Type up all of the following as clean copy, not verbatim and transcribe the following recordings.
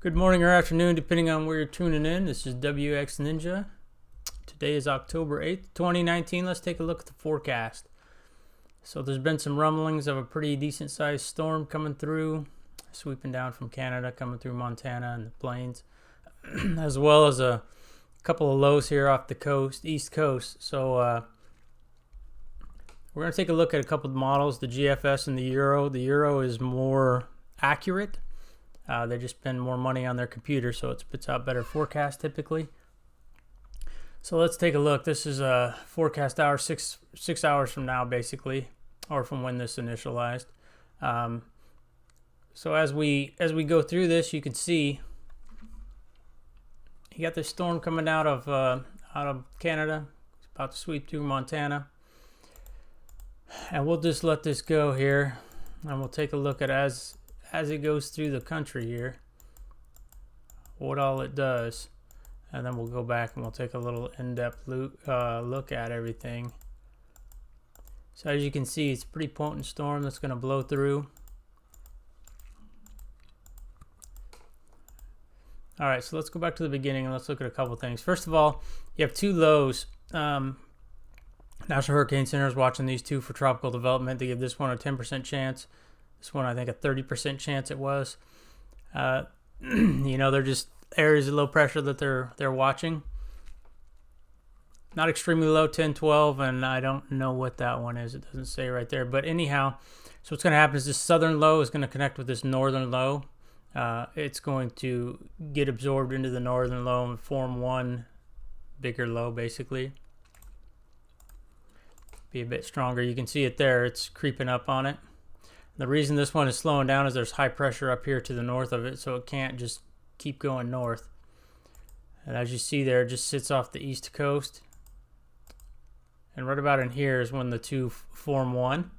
Good morning or afternoon, depending on where you're tuning in. This is WX Ninja. Today is October 8th, 2019. Let's take a look at the forecast. So there's been some rumblings of a pretty decent sized storm coming through, sweeping down from Canada, coming through Montana and the plains, as well as a couple of lows here off the coast, east coast. So we're going to take a look at a couple of models, the GFS and the Euro. The Euro is more accurate. They just spend more money on their computer, so it spits out better forecast typically. So let's take a look. This is a forecast hour, six hours from now, basically, or from when this initialized. So as we go through this, you can see you got this storm coming out of Canada. It's about to sweep through Montana, and we'll just let this go here, and we'll take a look at as it goes through the country here, what all it does, and then we'll go back and we'll take a little in-depth look at everything. So as you can see, it's a pretty potent storm that's going to blow through. All right, so let's go back to the beginning and let's look at a couple things. First of all, you have two lows. National Hurricane Center is watching these two for tropical development. They give this one a 10% chance. This one, I think, a 30% chance it was. They're just areas of low pressure that they're watching. Not extremely low, 10, 12, and I don't know what that one is. It doesn't say right there. But anyhow, so what's going to happen is this southern low is going to connect with this northern low. It's going to get absorbed into the northern low and form one bigger low, basically. Be a bit stronger. You can see it there. It's creeping up on it. The reason this one is slowing down is there's high pressure up here to the north of it, so it can't just keep going north. And as you see there, it just sits off the east coast. And right about in here is when the two form one.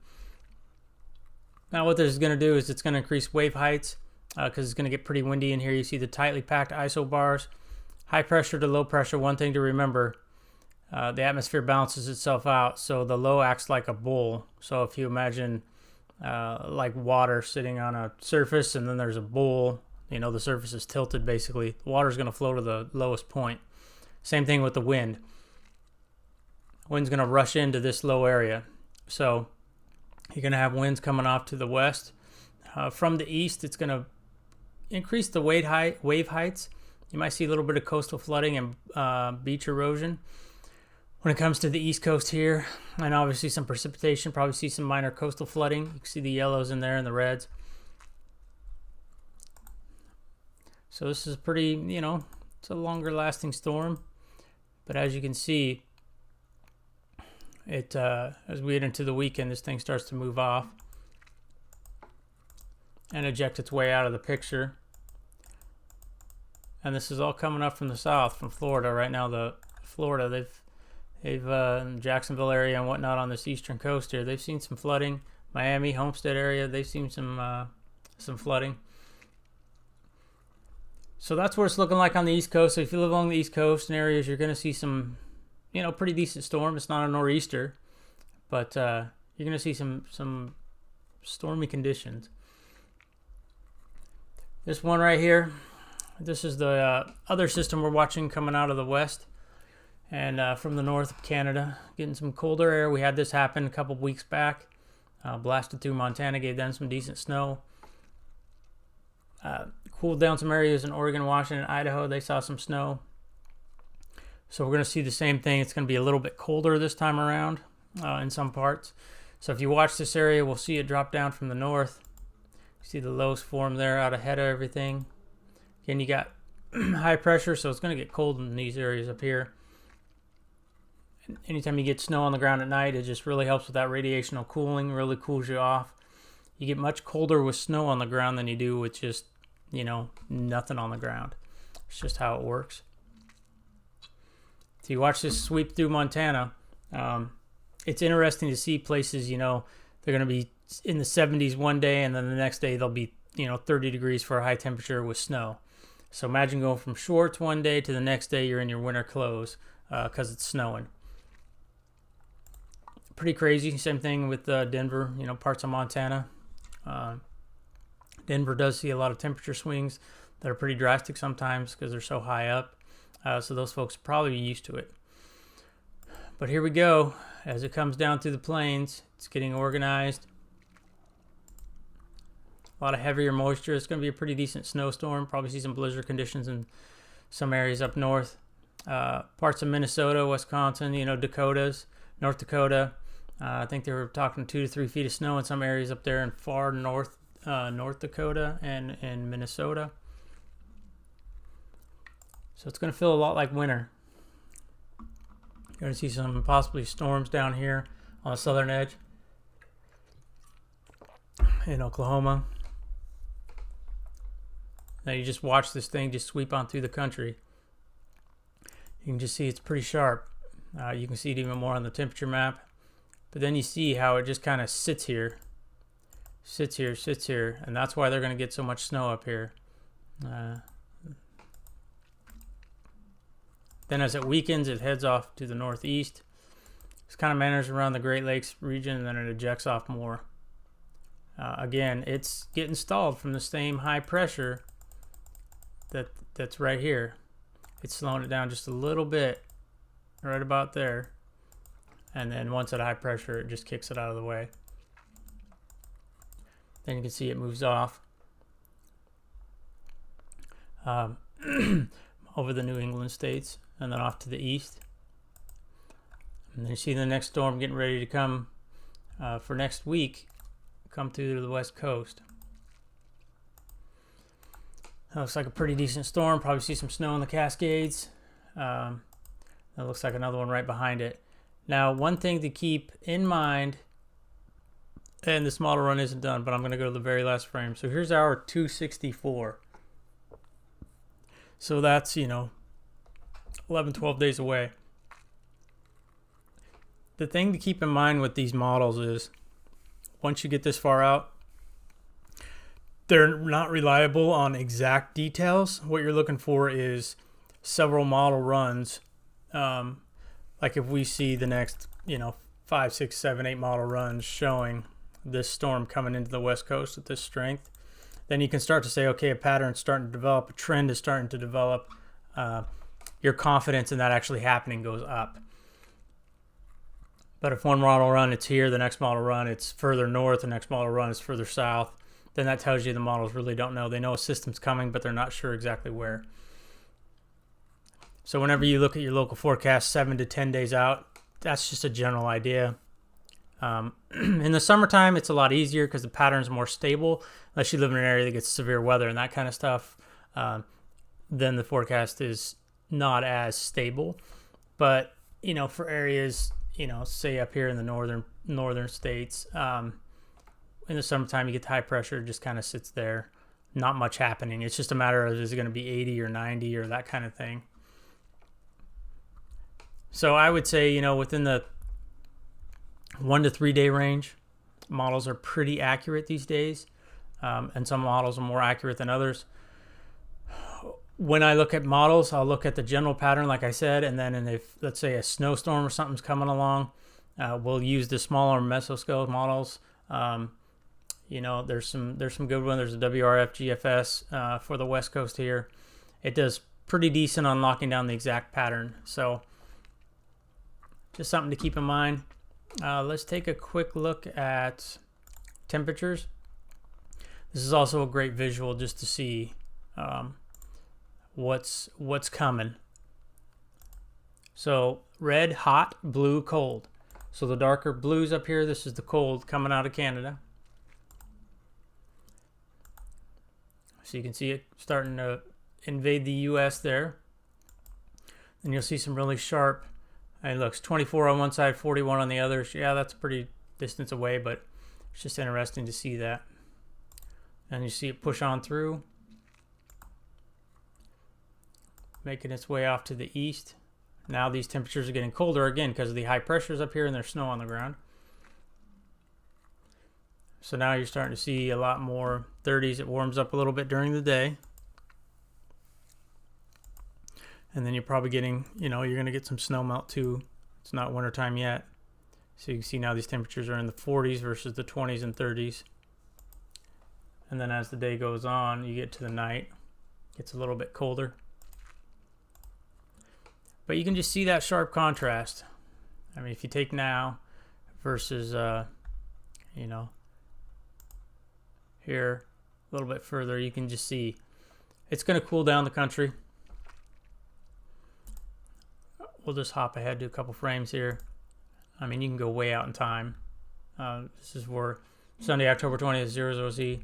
Now what this is going to do is it's going to increase wave heights because it's going to get pretty windy in here. You see the tightly packed isobars. High pressure to low pressure, one thing to remember, the atmosphere balances itself out, so the low acts like a bowl. So if you imagine like water sitting on a surface and then there's a bowl, the surface is tilted basically. The water is going to flow to the lowest point. Same thing with the wind. Wind's going to rush into this low area. So you're going to have winds coming off to the west. From the east, it's going to increase the wave heights. You might see a little bit of coastal flooding and beach erosion. When it comes to the east coast here, and obviously some precipitation, probably see some minor coastal flooding. You can see the yellows in there and the reds. So this is pretty, it's a longer lasting storm. But as you can see, it as we get into the weekend, this thing starts to move off and eject its way out of the picture. And this is all coming up from the south, from Florida. Right now, they've Jacksonville area and whatnot on this eastern coast here, they've seen some flooding. Miami, Homestead area, they've seen some flooding. So that's what it's looking like on the east coast. So if you live along the east coast and areas, you're going to see some, pretty decent storm. It's not a nor'easter, but you're going to see some stormy conditions. This one right here, this is the other system we're watching coming out of the west. And from the north of Canada, getting some colder air. We had this happen a couple weeks back. Blasted through Montana, gave them some decent snow. Cooled down some areas in Oregon, Washington, Idaho. They saw some snow. So we're going to see the same thing. It's going to be a little bit colder this time around in some parts. So if you watch this area, we'll see it drop down from the north. You see the lows form there out ahead of everything. Again, you got high pressure, so it's going to get cold in these areas up here. Anytime you get snow on the ground at night, it just really helps with that radiational cooling, really cools you off. You get much colder with snow on the ground than you do with just, nothing on the ground. It's just how it works. So you watch this sweep through Montana. It's interesting to see places, they're going to be in the 70s one day, and then the next day they'll be, 30 degrees for a high temperature with snow. So imagine going from shorts one day to the next day you're in your winter clothes because it's snowing. Pretty crazy. Same thing with Denver, parts of Montana. Denver does see a lot of temperature swings. that are pretty drastic sometimes because they're so high up. So those folks are probably used to it. But here we go. As it comes down through the plains, it's getting organized. A lot of heavier moisture. It's going to be a pretty decent snowstorm. Probably see some blizzard conditions in some areas up north. Parts of Minnesota, Wisconsin, Dakotas, North Dakota. I think they were talking 2 to 3 feet of snow in some areas up there in far north, North Dakota and Minnesota. So it's going to feel a lot like winter. You're going to see some possibly storms down here on the southern edge in Oklahoma. Now you just watch this thing just sweep on through the country. You can just see it's pretty sharp. You can see it even more on the temperature map. But then you see how it just kind of sits here, and that's why they're going to get so much snow up here. Then as it weakens, it heads off to the northeast. It kind of manners around the Great Lakes region, and then it ejects off more. Again, it's getting stalled from the same high pressure that's right here. It's slowing it down just a little bit, right about there. And then once at high pressure, it just kicks it out of the way. Then you can see it moves off over the New England states and then off to the east. And then you see the next storm getting ready to come for next week, come through to the west coast. That looks like a pretty decent storm. Probably see some snow in the Cascades. That looks like another one right behind it. Now, one thing to keep in mind, and this model run isn't done, but I'm going to go to the very last frame. So here's our 264. So that's, 11, 12 days away. The thing to keep in mind with these models is once you get this far out, they're not reliable on exact details. What you're looking for is several model runs. Like if we see the next, 5, 6, 7, 8 model runs showing this storm coming into the west coast at this strength, then you can start to say, okay, a pattern's starting to develop, a trend is starting to develop. Your confidence in that actually happening goes up. But if one model run, it's here, the next model run, it's further north, the next model run is further south, then that tells you the models really don't know. They know a system's coming, but they're not sure exactly where. So whenever you look at your local forecast 7 to 10 days out, that's just a general idea. In the summertime, it's a lot easier because the pattern's more stable. Unless you live in an area that gets severe weather and that kind of stuff, then the forecast is not as stable. But, for areas, say up here in the northern states, in the summertime, you get the high pressure, it just kind of sits there. Not much happening. It's just a matter of is it going to be 80 or 90 or that kind of thing. So I would say, within the 1 to 3 day range, models are pretty accurate these days. And some models are more accurate than others. When I look at models, I'll look at the general pattern, like I said, and then if, let's say, a snowstorm or something's coming along, we'll use the smaller mesoscale models. There's some good ones. There's a WRF GFS for the West Coast here. It does pretty decent on locking down the exact pattern. So just something to keep in mind. Let's take a quick look at temperatures. This is also a great visual just to see what's coming. So red, hot, blue, cold. So the darker blues up here, this is the cold coming out of Canada. So you can see it starting to invade the U.S. there. And you'll see some really sharp, and it looks 24 on one side, 41 on the other. Yeah, that's a pretty distance away, but it's just interesting to see that. And you see it push on through, making its way off to the east. Now these temperatures are getting colder again because of the high pressures up here and there's snow on the ground. So now you're starting to see a lot more 30s. It warms up a little bit during the day. And then you're probably getting, you're going to get some snow melt too. It's not wintertime yet. So you can see now these temperatures are in the 40s versus the 20s and 30s. And then as the day goes on, you get to the night. Gets a little bit colder. But you can just see that sharp contrast. I mean, if you take now versus, you know, here a little bit further, you can just see it's going to cool down the country. We'll just hop ahead to a couple frames here. I mean, you can go way out in time. This is for Sunday, October 20th, 00Z,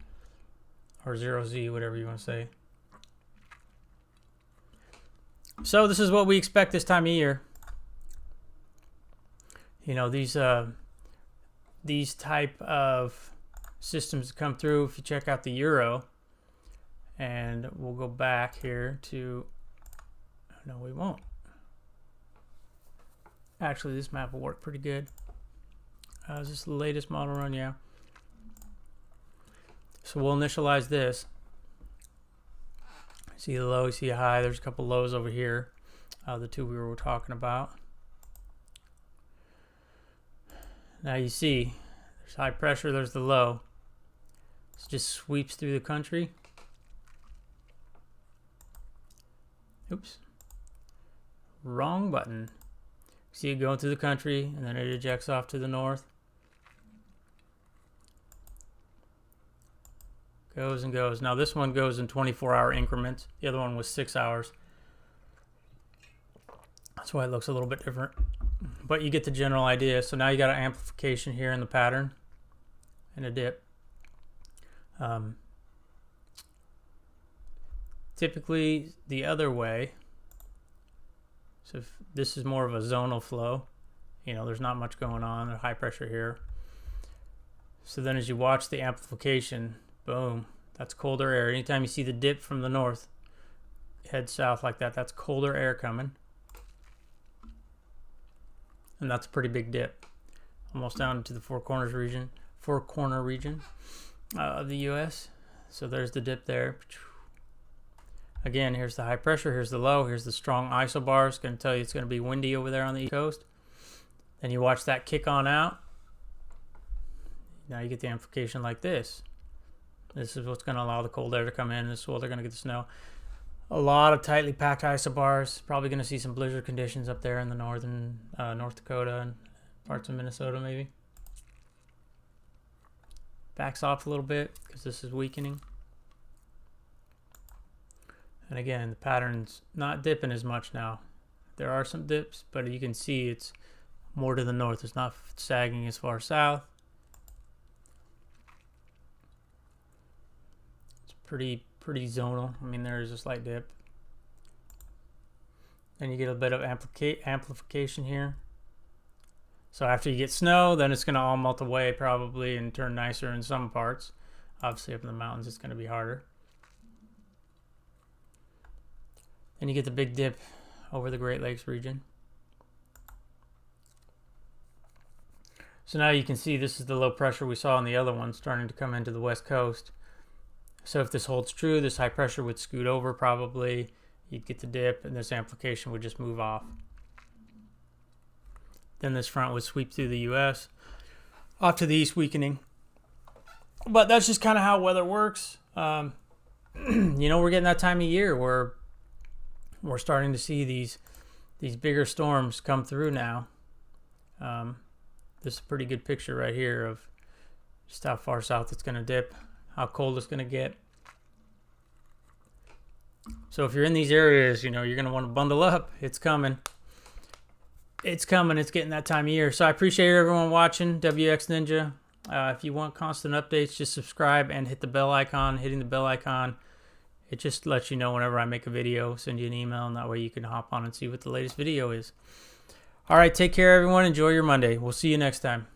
or 0Z, whatever you want to say. So this is what we expect this time of year. You know, these type of systems come through. If you check out the Euro, and we'll go back here to, no, we won't. Actually, this map will work pretty good. Is this the latest model run? Yeah. So we'll initialize this. See the low, see a high. There's a couple lows over here. The two we were talking about. Now you see, there's high pressure, there's the low. It just sweeps through the country. Oops. Wrong button. See it going through the country, and then it ejects off to the north. Goes and goes. Now this one goes in 24-hour increments. The other one was 6 hours. That's why it looks a little bit different. But you get the general idea. So now you got an amplification here in the pattern and a dip. Typically the other way. So if this is more of a zonal flow. You know, there's not much going on. There's high pressure here. So then as you watch the amplification, boom, that's colder air. Anytime you see the dip from the north, head south like that, that's colder air coming. And that's a pretty big dip. Almost down to the four corner region of the US. So there's the dip there. Again, here's the high pressure, here's the low, here's the strong isobar. It's going to tell you it's going to be windy over there on the East Coast. Then you watch that kick on out. Now you get the amplification like this. This is what's going to allow the cold air to come in. This is where they're going to get the snow. A lot of tightly packed isobars. Probably going to see some blizzard conditions up there in the northern North Dakota and parts of Minnesota maybe. Backs off a little bit because this is weakening. And again, the pattern's not dipping as much now. There are some dips, but you can see it's more to the north. It's not sagging as far south. It's pretty zonal. I mean, there is a slight dip. And you get a bit of amplification here. So after you get snow, then it's going to all melt away probably and turn nicer in some parts. Obviously up in the mountains it's going to be harder. Then you get the big dip over the Great Lakes region. So now you can see this is the low pressure we saw on the other one starting to come into the west coast. So if this holds true, this high pressure would scoot over probably. You'd get the dip and this amplification would just move off. Then this front would sweep through the US off to the east, weakening. But that's just kind of how weather works. You know, we're getting that time of year where we're starting to see these bigger storms come through now. This is a pretty good picture right here of just how far south it's going to dip, how cold it's going to get. So if you're in these areas, you know, you're going to want to bundle up. It's coming. It's coming. It's getting that time of year. So I appreciate everyone watching WX Ninja. If you want constant updates, just subscribe and hit the bell icon. Hitting the bell icon, it just lets you know whenever I make a video, send you an email, and that way you can hop on and see what the latest video is. All right, take care, everyone. Enjoy your Monday. We'll see you next time.